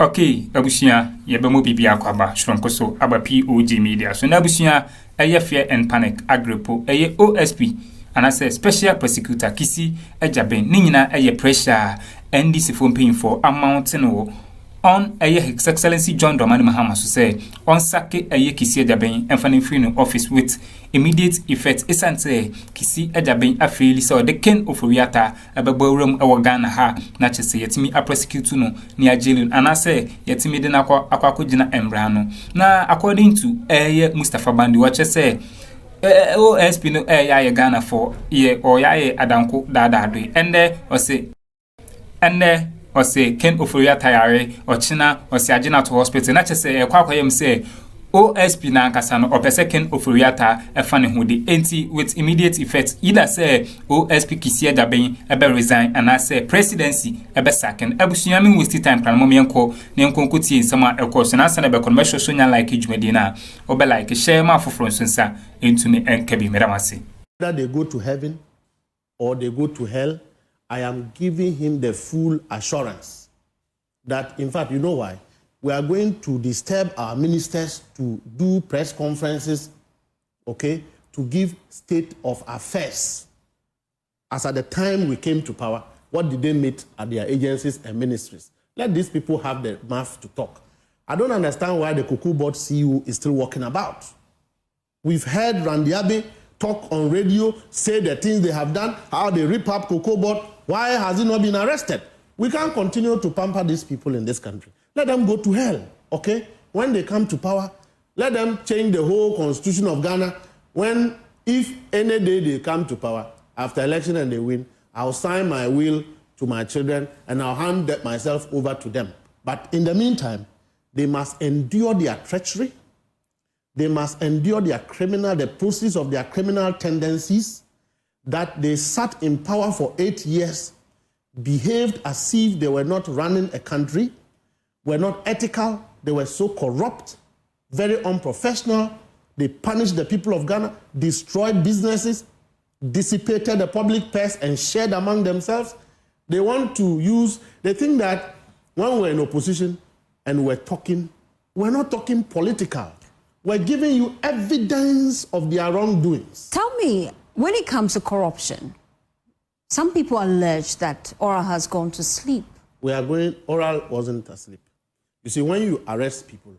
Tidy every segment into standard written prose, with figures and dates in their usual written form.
Okay, abusia yebemo bibia kwaba shronko so aba POG Media. So na abusia eye fear and panic agrepo eye OSP anase special prosecutor Kissi Agyapeng ni nyina eye pressure NDC for paying for amount no on eye His Excellency John Prez.Mahama so say on sake eye Kissi Agyapeng enfani free no office with immediate effect esante Kissi Agyapeng afeli so the ken Ofori Atta ababawram ewo Ghana ha na chese yetimi a prosecute no ni ajelu anase yetimi de na akwa embra no na according to Mustafa Bandi wache say OSP no ya Ghana for ye or ya adanko dadado ende ose ken Ofori Atta yare ochina ose agina to hospital na chese kwakwayem say OSP na ankasa no opese ken Ofori Atta efane hudi enti with immediate effect either say OSP Kissi Agyapeng ebe resign and I say presidency ebe sacken abusunyami waste time plan momienko ne nkonkotie nsama ekos na asa na be commercial sonya like jumedi na obe like share ma foforo nsa into ne enkabi meramase that they go to heaven or they go to hell. I am giving him the full assurance that, in fact, you know why? We are going to disturb our ministers to do press conferences, okay, to give state of affairs. As at the time we came to power, what did they meet at their agencies and ministries? Let these people have the mouth to talk. I don't understand why the Cocoa Board CEO is still walking about. We've heard Randiabe talk on radio, say the things they have done, how they rip up Cocoa Board. Why has he not been arrested? We can't continue to pamper these people in this country. Let them go to hell, okay? When they come to power, let them change the whole constitution of Ghana. If any day they come to power, after election and they win, I'll sign my will to my children and I'll hand myself over to them. But in the meantime, they must endure their treachery. They must endure the process of their criminal tendencies, that they sat in power for 8 years, behaved as if they were not running a country, were not ethical, they were so corrupt, very unprofessional. They punished the people of Ghana, destroyed businesses, dissipated the public purse and shared among themselves. They want to they think that when we're in opposition and we're not talking political. We're giving you evidence of their wrongdoings. Tell me, when it comes to corruption, some people allege that Oral has gone to sleep. Oral wasn't asleep. You see, when you arrest people,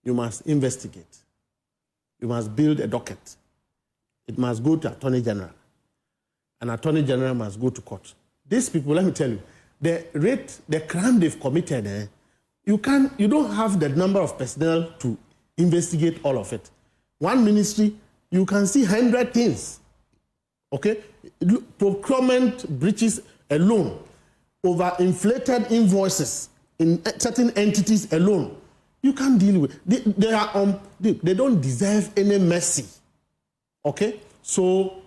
you must investigate. You must build a docket. It must go to Attorney General. An Attorney General must go to court. These people, let me tell you, the crime they've committed, you don't have the number of personnel to investigate all of it. One ministry, you can see 100 things. Okay? Procurement breaches alone, overinflated invoices in certain entities alone. You can't deal with. They don't deserve any mercy. Okay? So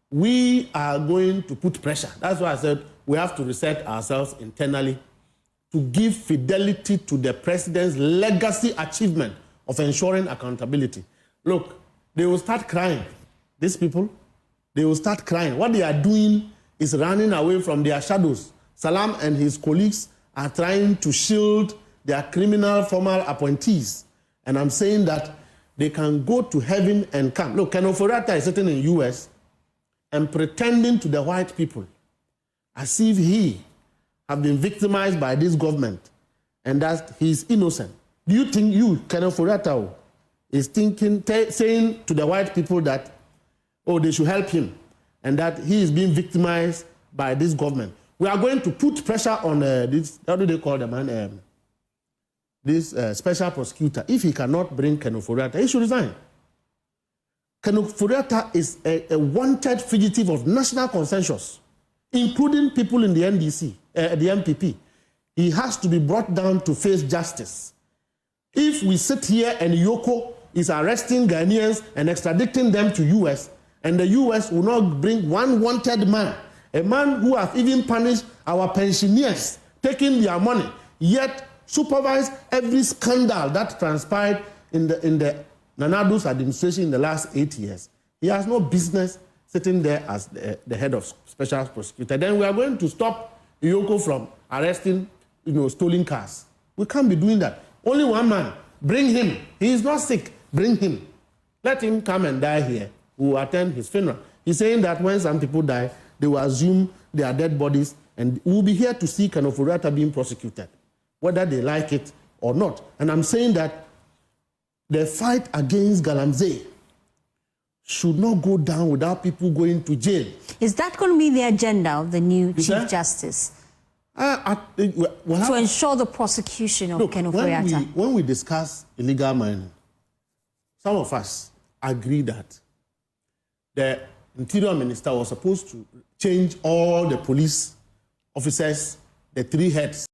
we are going to put pressure. That's why I said we have to reset ourselves internally to give fidelity to the president's legacy achievement of ensuring accountability. Look, they will start crying. These people, they will start crying. What they are doing is running away from their shadows. Salam and his colleagues are trying to shield their criminal formal appointees. And I'm saying that they can go to heaven and come. Look, Ofori Atta is sitting in the US and pretending to the white people as if he have been victimized by this government and that he's innocent. Do you think Ofori Atta is saying to the white people that, they should help him and that he is being victimized by this government? We are going to put pressure on this, how do they call the man? This special prosecutor. If he cannot bring Ofori Atta, he should resign. Ofori Atta is a wanted fugitive of national consensus, including people in the NDC, the MPP. He has to be brought down to face justice. If we sit here and Yoko is arresting Ghanaians and extraditing them to US, and the US will not bring one wanted man, a man who has even punished our pensioners, taking their money, yet supervised every scandal that transpired in the Nanado's administration in the last 8 years. He has no business sitting there as the head of special prosecutor. Then we are going to stop Yoko from arresting stolen cars. We can't be doing that. Only one man. Bring him. He is not sick. Bring him. Let him come and die here. We will attend his funeral. He's saying that when some people die, they will assume they are dead bodies, and we will be here to see Ofori Atta being prosecuted, whether they like it or not. And I'm saying that the fight against Galamsey should not go down without people going to jail. Is that going to be the agenda of the new Chief Justice? To ensure the prosecution of Ofori Atta? When we discuss illegal mining, some of us agree that the Interior Minister was supposed to change all the police officers, the 3 heads.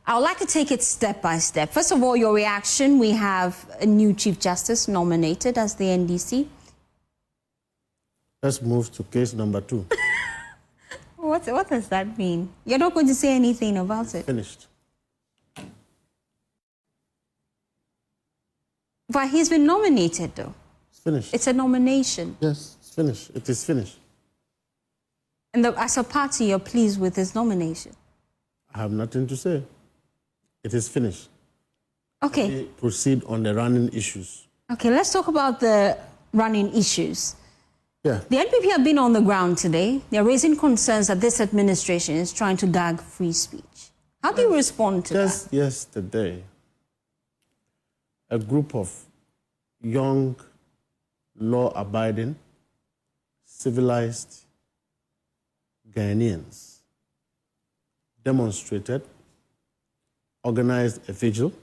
I would like to take it step by step. First of all, your reaction. We have a new Chief Justice nominated as the NDC. Let's move to case number 2. What does that mean? You're not going to say anything about it? Finished. But he's been nominated, though. It's finished. It's a nomination. Yes, it's finished. It is finished. And as a party, you're pleased with his nomination? I have nothing to say. It is finished. Okay. We proceed on the running issues. Okay, let's talk about the running issues. Yeah. The NPP have been on the ground today. They're raising concerns that this administration is trying to gag free speech. How do you respond to that? Just yesterday, a group of young, law-abiding, civilized Ghanaians demonstrated, organized a vigil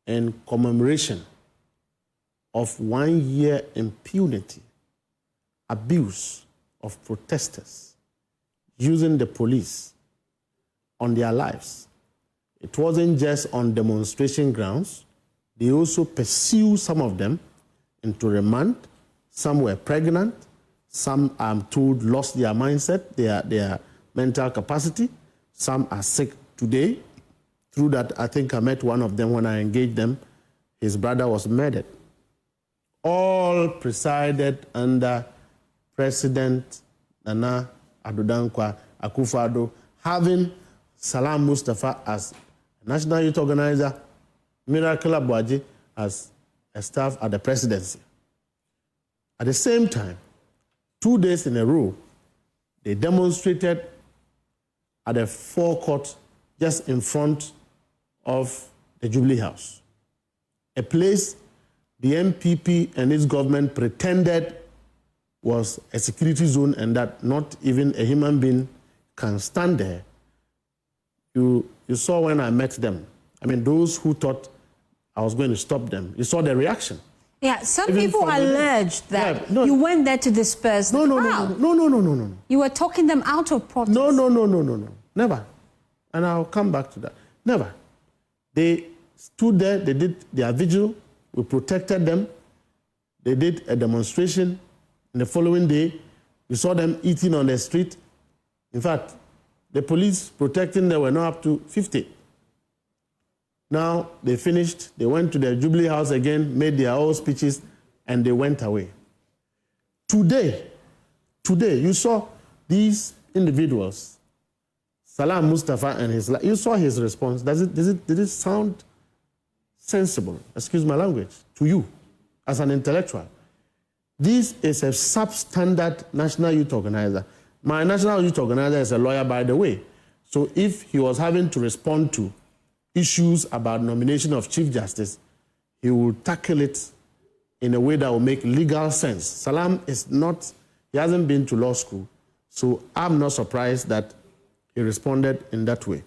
in commemoration of 1 year impunity, abuse of protesters using the police on their lives. It wasn't just on demonstration grounds. They also pursued some of them into remand. Some were pregnant. Some, I'm told, lost their mindset, their mental capacity. Some are sick today. Through that, I think I met one of them when I engaged them. His brother was murdered. All presided under President Nana Addo Akuffo, having Salam Mustafa as National Youth Organizer, Miracle Abuaji as a staff at the presidency. At the same time, 2 days in a row, they demonstrated at the forecourt just in front of the Jubilee House, a place the MPP and its government pretended was a security zone and that not even a human being can stand there. You saw when I met them. I mean, those who thought I was going to stop them, you saw the reaction. Yeah, some people alleged that you went there to disperse the crowd. No. You were talking them out of protest. No. Never. And I'll come back to that. Never. They stood there, they did their vigil, we protected them. They did a demonstration. And the following day, we saw them eating on the street. In fact, the police protecting them were not up to 50. Now, they finished, they went to the Jubilee House again, made their own speeches, and they went away. Today, you saw these individuals, Salam Mustafa and his, you saw his response. Did it sound sensible, excuse my language, to you as an intellectual? This is a substandard national youth organizer. My national youth organizer is a lawyer, by the way. So if he was having to respond to issues about nomination of Chief Justice, he will tackle it in a way that will make legal sense. Salam is not, he hasn't been to law school, so I'm not surprised that he responded in that way.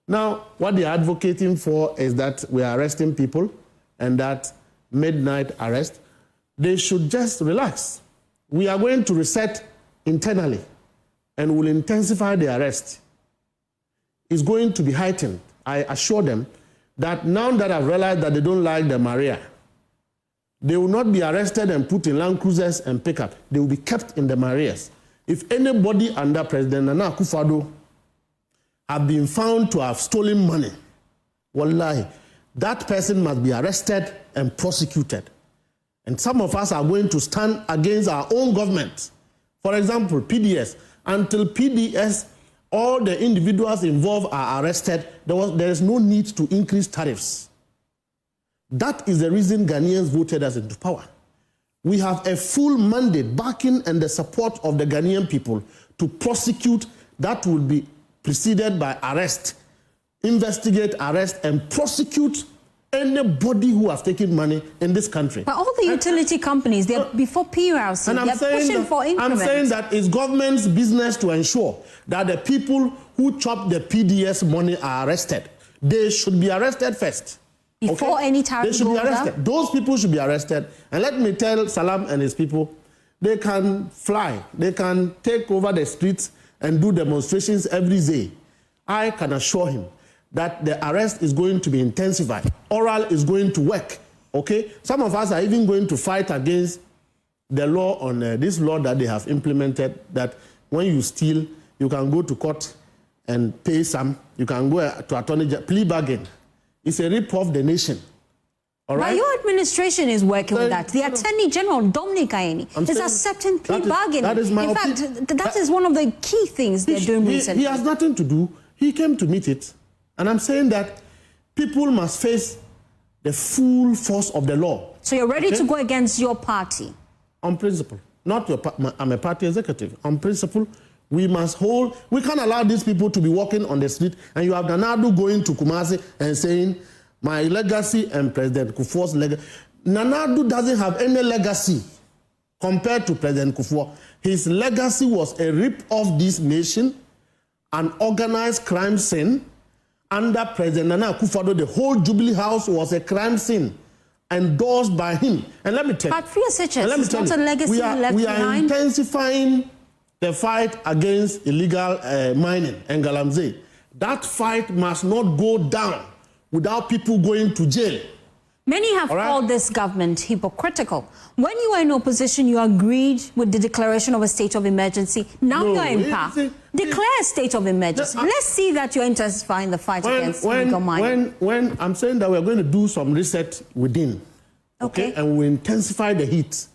Now, what they're advocating for is that we are arresting people and that midnight arrest. They should just relax. We are going to reset internally and will intensify the arrest. It's going to be heightened. I assure them that now that I've realized that they don't like the Maria, they will not be arrested and put in Land Cruisers and pickup. They will be kept in the Marias. If anybody under President Nana Akuffo have been found to have stolen money, wallahi, that person must be arrested and prosecuted. And some of us are going to stand against our own government. For example, PDS. Until PDS, all the individuals involved are arrested, there is no need to increase tariffs. That is the reason Ghanaians voted us into power. We have a full mandate, backing and the support of the Ghanaian people to prosecute. That will be preceded by arrest, investigate, arrest, and prosecute anybody who has taken money in this country. But all the utility companies, they're before PRC, they're pushing for increments. I'm saying that it's government's business to ensure that the people who chop the PDS money are arrested. They should be arrested first. Before any tariff they should be arrested. Those people should be arrested. And let me tell Salam and his people, they can fly. They can take over the streets and do demonstrations every day. I can assure him that the arrest is going to be intensified. Oral is going to work, okay? Some of us are even going to fight against the law on this law that they have implemented, that when you steal, you can go to court and pay some. You can go to attorney general, plea bargain. It's a rip off the nation. All right? But your administration is working with that. The Attorney General, Dominic Ayeni, is accepting plea bargaining. In fact, that is one of the key things they're doing recently. He has nothing to do. He came to meet it. And I'm saying that people must face the full force of the law. So you're ready to go against your party? On principle. Not your I'm a party executive. On principle, we must hold, we can't allow these people to be walking on the street and you have Nanadu going to Kumasi and saying, my legacy and President Kufuor's legacy. Nanadu doesn't have any legacy compared to President Kufuor. His legacy was a rip of this nation, an organized crime scene. Under President Nana Akuffo, the whole Jubilee House was a crime scene endorsed by him. And let me tell you. But free SHS is not a legacy left behind. We are intensifying the fight against illegal mining and Galamsey. That fight must not go down without people going to jail. Many have called this government hypocritical. When you were in opposition, you agreed with the declaration of a state of emergency. Now you're in power. Declare a state of emergency. Let's see that you're intensifying the fight against illegal mining. When I'm saying that we're going to do some research within, okay, and we intensify the heat.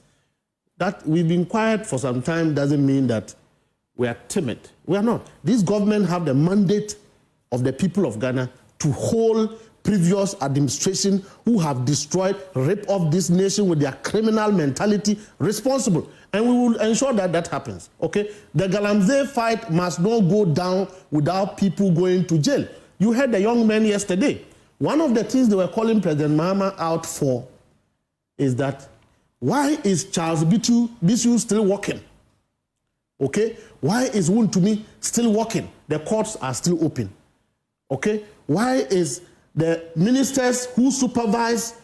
That we've been quiet for some time doesn't mean that we are timid. We are not. This government have the mandate of the people of Ghana to hold previous administration who have destroyed, ripped off this nation with their criminal mentality responsible. And we will ensure that that happens, okay? The Galamsey fight must not go down without people going to jail. You heard the young men yesterday. One of the things they were calling Prez.Mahama out for is that why is Charles Bichu still working? Okay? Why is Wontumi still working? The courts are still open. Okay? Why is the ministers who supervise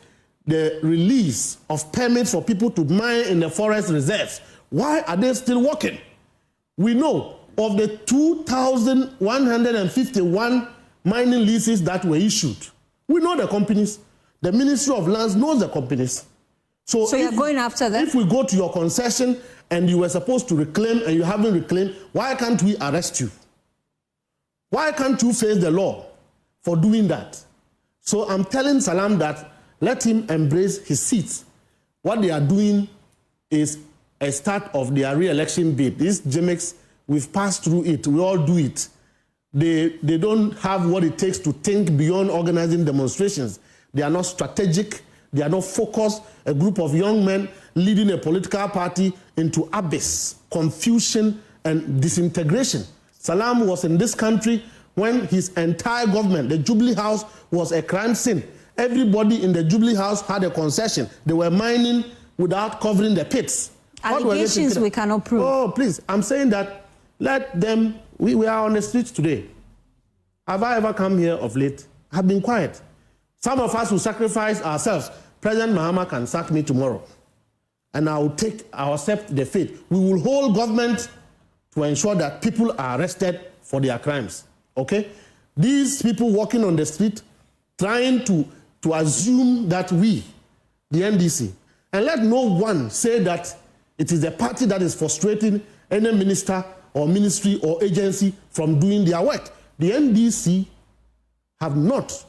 the release of permits for people to mine in the forest reserves, why are they still working? We know of the 2,151 mining leases that were issued. We know the companies. The Ministry of Lands knows the companies. So you're going after them? If we go to your concession and you were supposed to reclaim and you haven't reclaimed, why can't we arrest you? Why can't you face the law for doing that? So I'm telling Salam that let him embrace his seat. What they are doing is a start of their re-election bid. These gimmicks, we've passed through it. We all do it. They don't have what it takes to think beyond organizing demonstrations. They are not strategic. They are not focused. A group of young men leading a political party into abyss, confusion, and disintegration. Salam was in this country when his entire government, the Jubilee House, was a crime scene. Everybody in the Jubilee House had a concession. They were mining without covering the pits. Allegations we cannot prove. Oh, please. I'm saying that let them, we are on the streets today. Have I ever come here of late? I've been quiet. Some of us will sacrifice ourselves. Prez.Mahama can sack me tomorrow. And I'll accept the fate. We will hold government to ensure that people are arrested for their crimes. Okay? These people walking on the street, trying to assume that we, the NDC, and let no one say that it is the party that is frustrating any minister or ministry or agency from doing their work. The NDC have not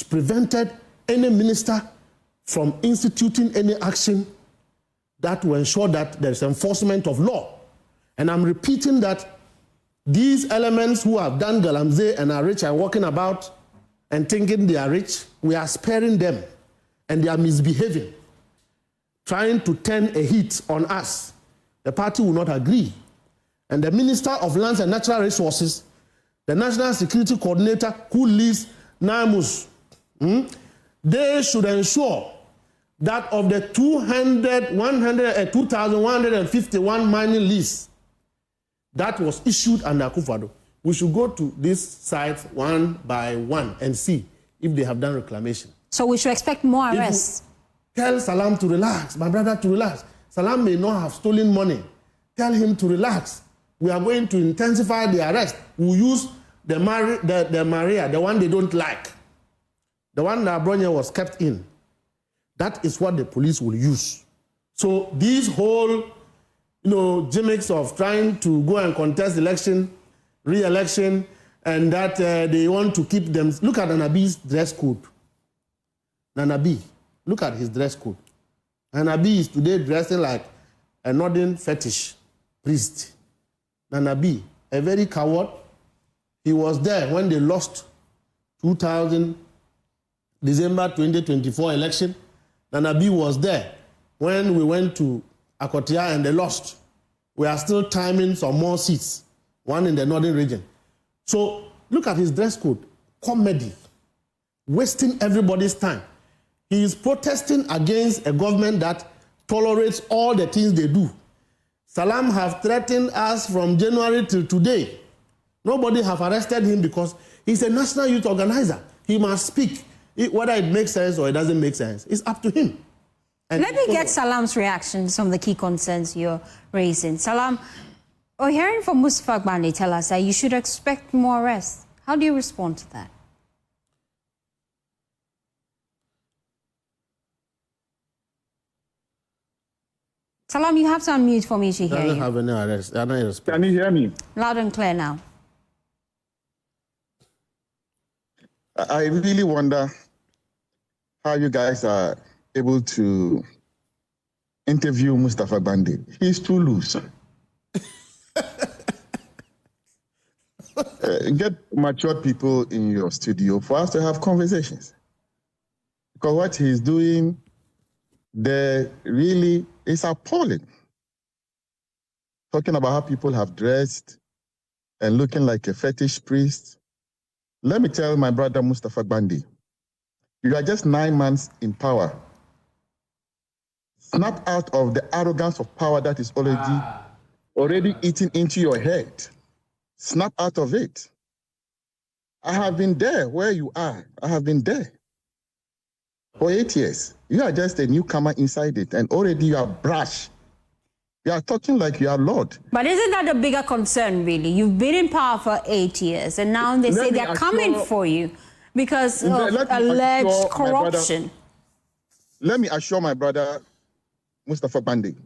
prevented any minister from instituting any action that will ensure that there is enforcement of law. And I'm repeating that these elements who have done galamsey and are rich and walking about and thinking they are rich, we are sparing them and they are misbehaving, trying to turn a heat on us. The party will not agree. And the Minister of Lands and Natural Resources, the National Security Coordinator who leads NAMUS, they should ensure that of the 2,151 mining lease that was issued under Akuffo, we should go to these sites one by one and see if they have done reclamation. So we should expect more arrests. Tell Salam to relax, my brother to relax. Salam may not have stolen money. Tell him to relax. We are going to intensify the arrest. We'll use the Maria, the one they don't like. The one that Bronya was kept in. That is what the police will use. So these whole, gimmicks of trying to go and contest election, re-election, and that they want to keep them. Look at Nanabi's dress code. Nanabi, look at his dress code. Nanabi is today dressing like a northern fetish priest. Nanabi, a very coward. He was there when they lost December 2024 election. Nanabi was there when we went to Akotia and they lost. We are still timing some more seats, one in the northern region. So look at his dress code, comedy, wasting everybody's time. He is protesting against a government that tolerates all the things they do. Salam have threatened us from January till today. Nobody have arrested him because he's a national youth organizer. He must speak. Whether it makes sense or it doesn't make sense, it's up to him. And let me get Salam's reaction to some of the key concerns you're raising. Salam, we're hearing from Mustafa Gbande tell us that you should expect more arrests. How do you respond to that? Salam, you have to unmute for me to hear you. Doesn't have any arrest. Can you hear me? Loud and clear now. I really wonder how you guys are able to interview Mustafa Gbande. He's too loose. Get mature people in your studio for us to have conversations. Because what he's doing there really is appalling. Talking about how people have dressed and looking like a fetish priest. Let me tell my brother Mustafa Gbande, you are just 9 months in power. Snap out of the arrogance of power that is already already eating into your head. Snap out of it. I have been there where you are. I have been there for 8 years. You are just a newcomer inside it, and already you are brash. You are talking like you are Lord. But isn't that a bigger concern, really? You've been in power for 8 years, and now they say they're coming for you because of alleged corruption. Let me assure my brother, Mustafa Bande.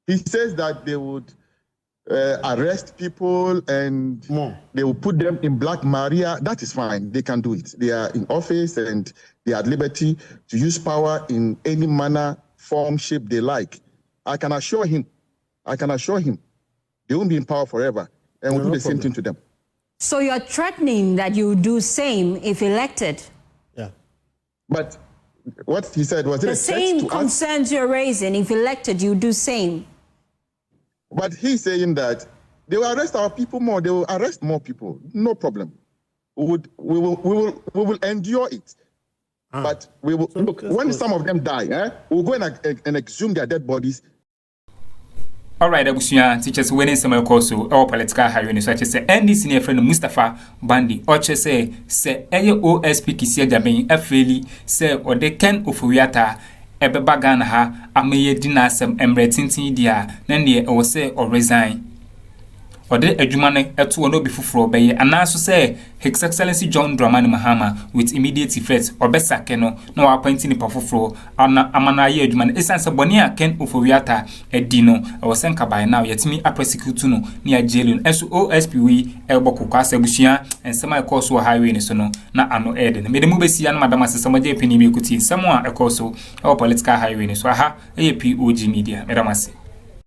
He says that they would arrest people and they will put them in Black Maria. That is fine. They can do it. They are in office and they are at liberty to use power in any manner, form, shape they like. I can assure him, they won't be in power forever, and we'll do the same thing to them. So you're threatening that you do same if elected? Yeah. But what he said was the same concerns you're raising. If elected, you do same. But he's saying that they will arrest our people more. They will arrest more people. No problem. We will endure it. But we will look when some of them die. We'll go and exhume their dead bodies. All right, Abusia teachers winning some also our political hiring. So I just say ND senior friend Mustafa Bandi. Or just say OSP Kissi Agyapeng afeli say or they can Ofori Ebeba Ghana ha ameye dinasem emretintin dia na ne o say or resign or the adwumane eto no be fufuro beye anaso say His Excellency John Prez.Mahama with immediate effect or besake no na wa appointing ni fufuro amana ye adwumane esanse boni a ken Ofori edino o senka by now yetimi aprosecute no ni ajelu enso OSP we elbokoko asabusia ensema ekoso highway ni so no na ano ede na medemu besia na madam asesama je peni bi kuti ensemo a ekoso our political highway ni so aha POG Media medamase